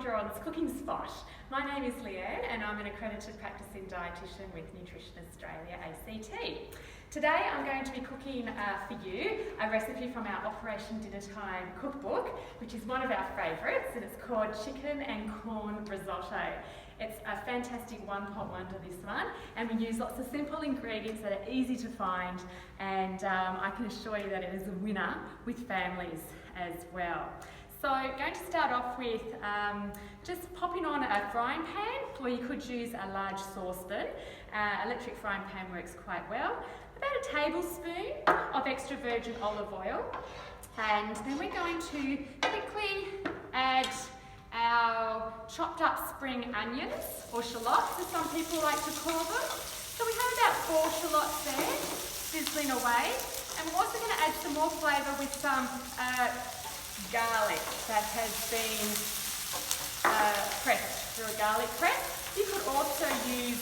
restaurant's cooking spot. My name is Leanne and I'm an accredited practicing dietitian with Nutrition Australia ACT. Today I'm going to be cooking for you a recipe from our Operation Dinnertime cookbook, which is one of our favourites, and it's called Chicken and Corn Risotto. It's a fantastic one-pot wonder, this one, and we use lots of simple ingredients that are easy to find, and I can assure you that it is a winner with families as well. So going to start off with just popping on a frying pan, or you could use a large saucepan. Electric frying pan works quite well. About a tablespoon of extra virgin olive oil, and then we're going to quickly add our chopped up spring onions, or shallots as some people like to call them. So we have about 4 shallots there, sizzling away, and we're also going to add some more flavour with some garlic that has been pressed through a garlic press. You could also use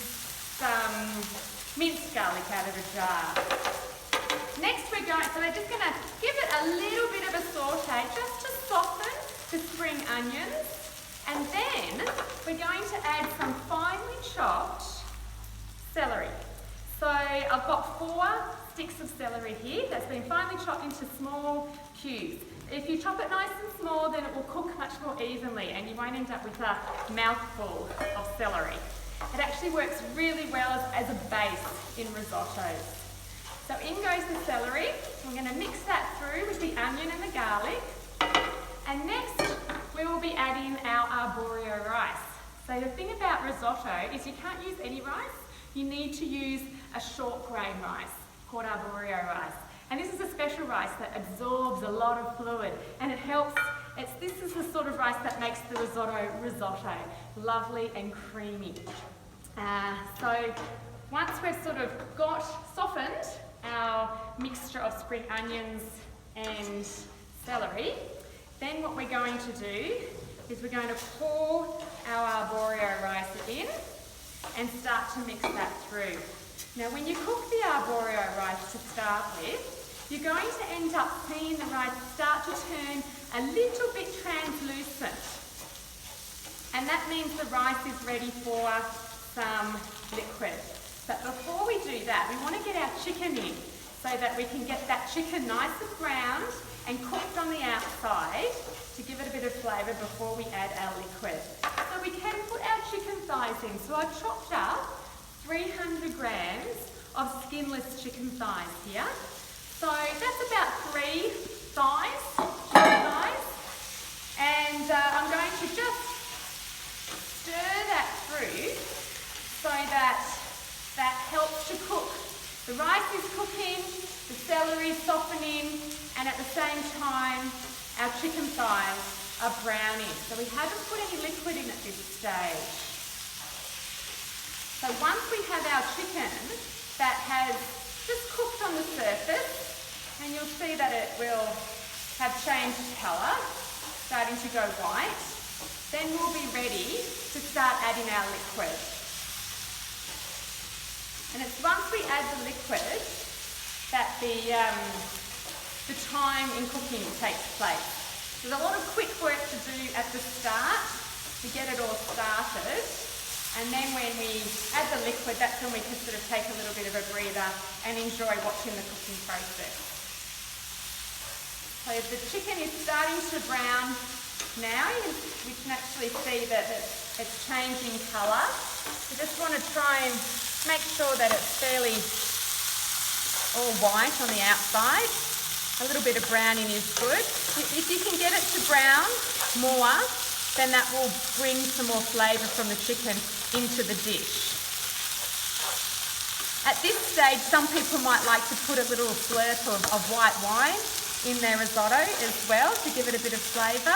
some minced garlic out of a jar. Next so we're just going to give it a little bit of a saute just to soften the spring onions, and then we're going to add some finely chopped celery. So I've got 4 sticks of celery here that's been finely chopped into small cubes. If you chop it nice and small, then it will cook much more evenly and you won't end up with a mouthful of celery. It actually works really well as a base in risottos. So in goes the celery. We're going to mix that through with the onion and the garlic. And next we will be adding our arborio rice. So the thing about risotto is you can't use any rice. You need to use a short grain rice called arborio rice. And this is a special rice that absorbs a lot of fluid, and it helps. This is the sort of rice that makes the risotto lovely and creamy. So once we've sort of got softened our mixture of spring onions and celery, then what we're going to do is we're going to pour our arborio rice in and start to mix that through. Now when you cook the arborio rice to start with, you're going to end up seeing the rice start to turn a little bit translucent. And that means the rice is ready for some liquid. But before we do that, we want to get our chicken in so that we can get that chicken nice and browned and cooked on the outside to give it a bit of flavour before we add our liquid. So we can put our chicken thighs in. So I've chopped up 300 grams of skinless chicken thighs here. So that's about 3 thighs, chicken thighs, and I'm going to just stir that through so that helps to cook. The rice is cooking, the celery is softening, and at the same time our chicken thighs are browning. So we haven't put any liquid in at this stage. So once we have our chicken that has just cooked on the surface, and you'll see that it will have changed colour, starting to go white, then we'll be ready to start adding our liquid. And it's once we add the liquid that the time in cooking takes place. There's a lot of quick work to do at the start to get it all started, and then when we add the liquid, that's when we can sort of take a little bit of a breather and enjoy watching the cooking process. So the chicken is starting to brown now. We can actually see that it's changing colour. We just want to try and make sure that it's fairly all white on the outside. A little bit of browning is good. If you can get it to brown more, then that will bring some more flavour from the chicken into the dish. At this stage, some people might like to put a little slurp of white wine in their risotto as well to give it a bit of flavour.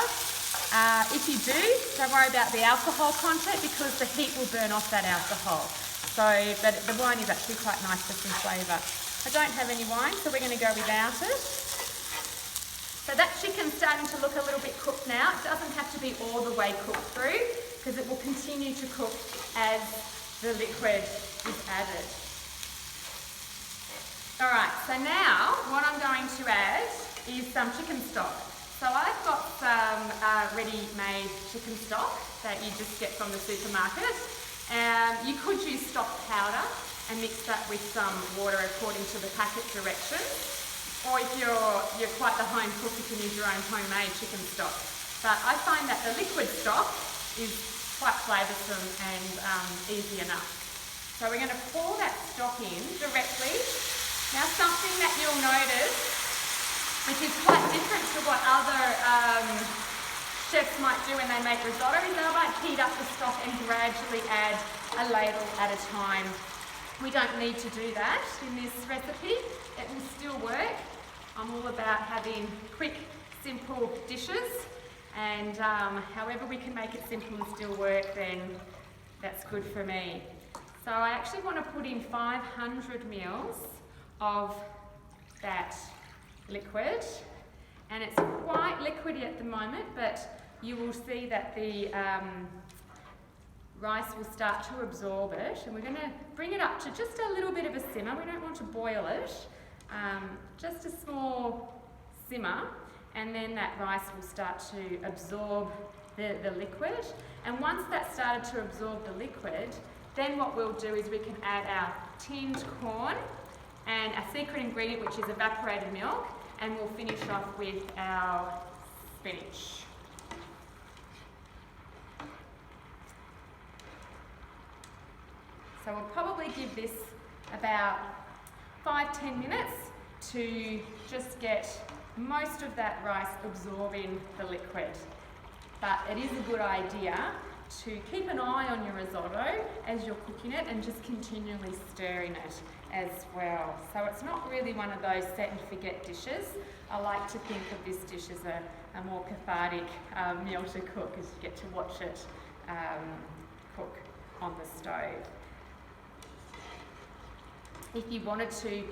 If you do, don't worry about the alcohol content because the heat will burn off that alcohol. So, but the wine is actually quite nice for some flavour. I don't have any wine, so we're going to go without it. So that chicken's starting to look a little bit cooked now. It doesn't have to be all the way cooked through because it will continue to cook as the liquid is added. Alright, so now what I'm going to add is some chicken stock. So I've got some ready-made chicken stock that you just get from the supermarket. You could use stock powder and mix that with some water according to the packet directions. Or if you're quite the home cook, you can use your own homemade chicken stock. But I find that the liquid stock is quite flavoursome and easy enough. So we're going to pour that stock in directly. Now something that you'll notice, which is quite different to what other chefs might do when they make risotto, is they might heat up the stock and gradually add a ladle at a time. We don't need to do that in this recipe. It will still work. I'm all about having quick, simple dishes, and however we can make it simple and still work, then that's good for me. So I actually want to put in 500 mils of that liquid, and it's quite liquidy at the moment, but you will see that the rice will start to absorb it, and we're going to bring it up to just a little bit of a simmer. We don't want to boil it, just a small simmer, and then that rice will start to absorb the liquid. And once that's started to absorb the liquid, then what we'll do is we can add our tinned corn and a secret ingredient, which is evaporated milk, and we'll finish off with our spinach. So we'll probably give this about 5-10 minutes to just get most of that rice absorbing the liquid. But it is a good idea to keep an eye on your risotto as you're cooking it and just continually stirring it as well. So it's not really one of those set and forget dishes. I like to think of this dish as a more cathartic meal to cook, as you get to watch it cook on the stove. If you wanted to,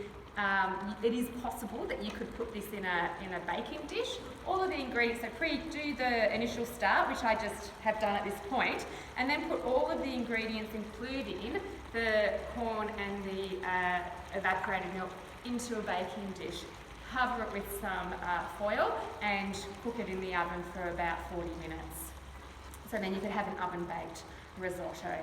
it is possible that you could put this in a baking dish. All of the ingredients, so do the initial start, which I just have done at this point, and then put all of the ingredients, including the corn and the evaporated milk, into a baking dish. Cover it with some foil and cook it in the oven for about 40 minutes. So then you could have an oven-baked risotto.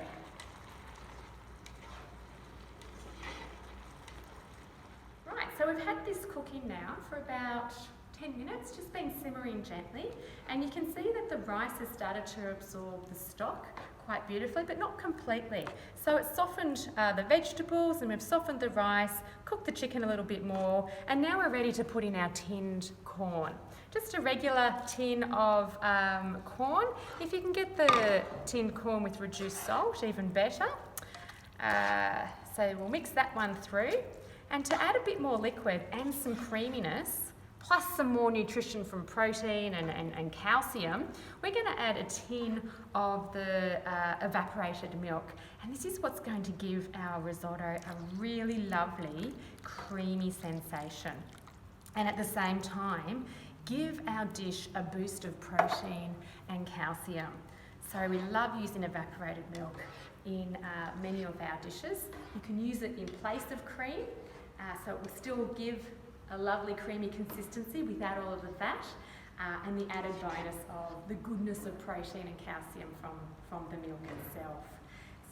Right, so we've had this cooking now for about 10 minutes, just been simmering gently, and you can see that the rice has started to absorb the stock quite beautifully, but not completely. So it's softened the vegetables, and we've softened the rice, cooked the chicken a little bit more, and now we're ready to put in our tinned corn. Just a regular tin of corn. If you can get the tinned corn with reduced salt, even better. So we'll mix that one through. And to add a bit more liquid and some creaminess, plus some more nutrition from protein and calcium, we're going to add a tin of the evaporated milk. And this is what's going to give our risotto a really lovely, creamy sensation. And at the same time, give our dish a boost of protein and calcium. So we love using evaporated milk in many of our dishes. You can use it in place of cream. So it will still give a lovely creamy consistency without all of the fat, and the added bonus of the goodness of protein and calcium from the milk itself.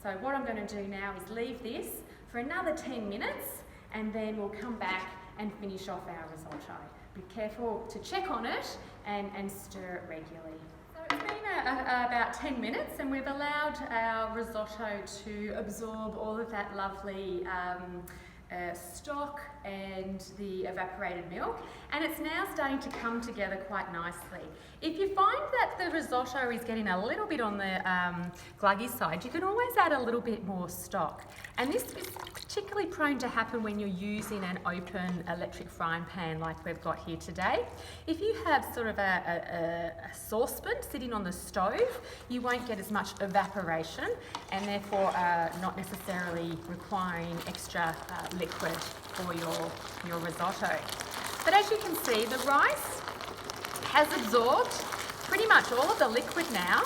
So what I'm going to do now is leave this for another 10 minutes, and then we'll come back and finish off our risotto. Be careful to check on it and stir it regularly. So it's been about 10 minutes, and we've allowed our risotto to absorb all of that lovely stock and the evaporated milk, and it's now starting to come together quite nicely. If you find that the risotto is getting a little bit on the gluggy side, you can always add a little bit more stock, and this is particularly prone to happen when you're using an open electric frying pan like we've got here today. If you have sort of a saucepan sitting on the stove, you won't get as much evaporation, and therefore not necessarily requiring extra liquid for your risotto. But as you can see, the rice has absorbed pretty much all of the liquid now,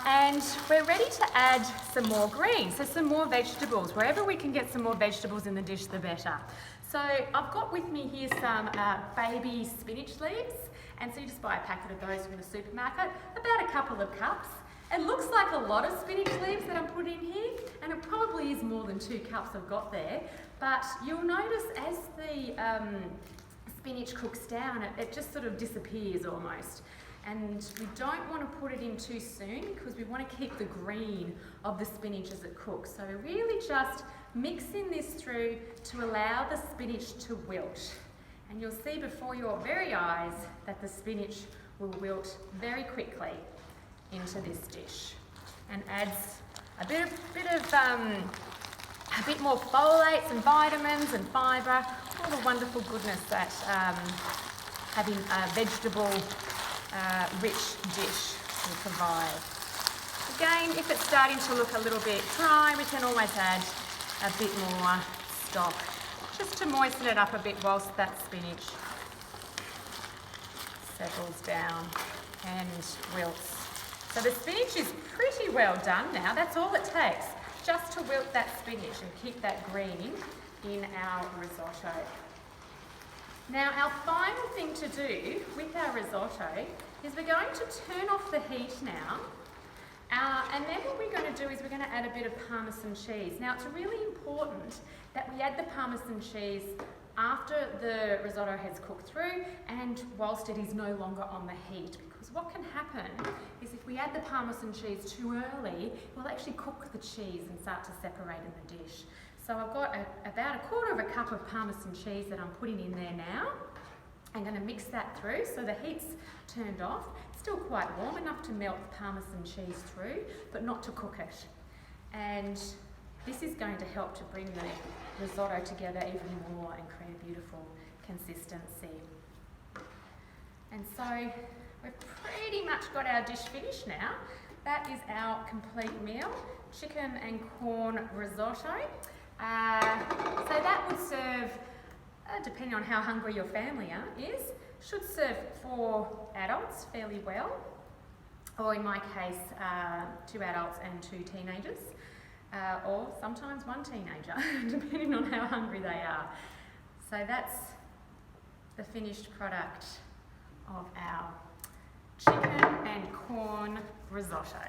and we're ready to add some more greens, so some more vegetables. Wherever we can get some more vegetables in the dish, the better. So I've got with me here some baby spinach leaves, And so you just buy a packet of those from the supermarket, about a couple of cups. It looks like a lot of spinach leaves that I'm putting here, and it probably is more than 2 cups I've got there, but you'll notice as the spinach cooks down, it just sort of disappears almost. And we don't want to put it in too soon because we want to keep the green of the spinach as it cooks. So we're really just mixing this through to allow the spinach to wilt. And you'll see before your very eyes that the spinach will wilt very quickly into this dish and adds a bit more folates and vitamins and fibre, all the wonderful goodness that having a vegetable rich dish will provide. Again, if it's starting to look a little bit dry, we can always add a bit more stock just to moisten it up a bit whilst that spinach settles down and wilts. So the spinach is pretty well done now. That's all it takes, just to wilt that spinach and keep that green in our risotto. Now our final thing to do with our risotto is we're going to turn off the heat now. And then what we're going to do is we're going to add a bit of Parmesan cheese. Now it's really important that we add the Parmesan cheese after the risotto has cooked through and whilst it is no longer on the heat, because what can happen is if we add the Parmesan cheese too early, we'll actually cook the cheese and start to separate in the dish. So I've got about 1/4 cup of Parmesan cheese that I'm putting in there now. I'm going to mix that through so the heat's turned off. It's still quite warm, enough to melt the Parmesan cheese through, but not to cook it. And this is going to help to bring the risotto together even more and create a beautiful consistency. And so we've pretty much got our dish finished now. That is our complete meal, chicken and corn risotto. So that would serve, depending on how hungry your family is, should serve 4 adults fairly well, or in my case, 2 adults and 2 teenagers, or sometimes 1 teenager, depending on how hungry they are. So that's the finished product of our chicken and corn risotto.